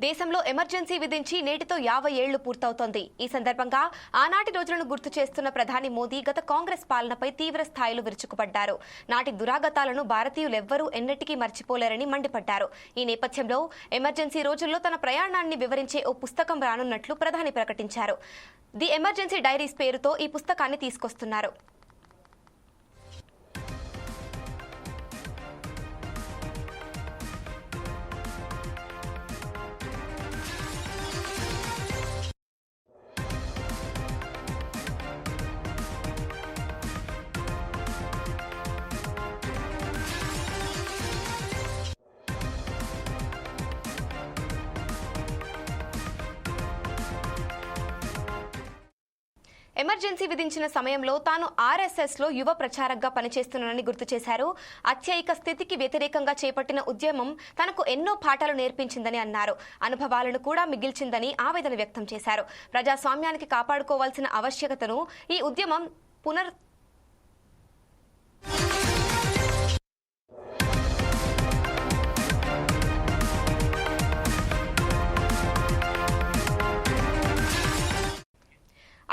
దేశంలో ఎమర్జెన్సీ విధించి నేటితో 50 ఏళ్లు పూర్తవుతోంది. ఈ సందర్భంగా ఆనాటి రోజులను గుర్తు చేస్తున్న ప్రధాని మోదీ గత కాంగ్రెస్ పాలనపై తీవ్ర స్థాయిలో విరుచుకుపడ్డారు. నాటి దురాగతాలను భారతీయులెవ్వరూ ఎన్నటికీ మర్చిపోలేరని మండిపడ్డారు. ఈ నేపథ్యంలో ఎమర్జెన్సీ రోజుల్లో తన ప్రయాణాన్ని వివరించే ఓ పుస్తకం రానున్నట్లు ప్రధాని ప్రకటించారు. ది ఎమర్జెన్సీ డైరీస్ పేరుతో ఈ పుస్తకాన్ని తీసుకొస్తున్నారు. ఎమర్జెన్సీ విధించిన సమయంలో తాను ఆర్ఎస్ఎస్లో యువ ప్రచారకగా పనిచేస్తున్నానని గుర్తు చేశారు. అత్యయిక స్థితికి వ్యతిరేకంగా చేపట్టిన ఉద్యమం తనకు ఎన్నో పాఠాలు నేర్పించిందని అన్నారు. అనుభవాలను కూడా మిగిల్చిందని ఆవేదన వ్యక్తం చేశారు. ప్రజాస్వామ్యానికి కాపాడుకోవాల్సిన ఆవశ్యకతను ఈ ఉద్యమం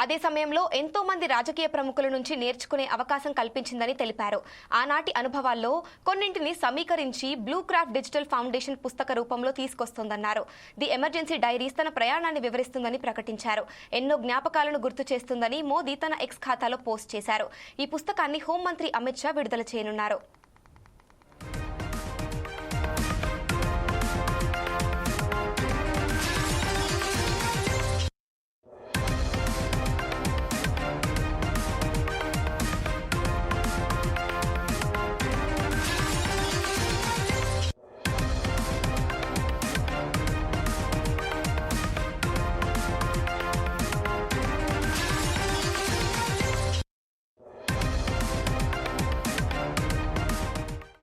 అదే సమయంలో ఎంతో మంది రాజకీయ ప్రముఖుల నుంచి నేర్చుకునే అవకాశం కల్పించిందని తెలిపారు. ఆనాటి అనుభవాల్లో కొన్నింటిని సమీకరించి బ్లూ క్రాఫ్ట్ డిజిటల్ ఫౌండేషన్ పుస్తక రూపంలో తీసుకొస్తోందన్నారు. ది ఎమర్జెన్సీ డైరీస్ తన ప్రయాణాన్ని వివరిస్తుందని ప్రకటించారు. ఎన్నో జ్ఞాపకాలను గుర్తు చేస్తుందని మోదీ తన ఎక్స్ ఖాతాలో పోస్ట్ చేశారు. ఈ పుస్తకాన్ని హోంమంత్రి అమిత్ షా విడుదల చేయనున్నారు.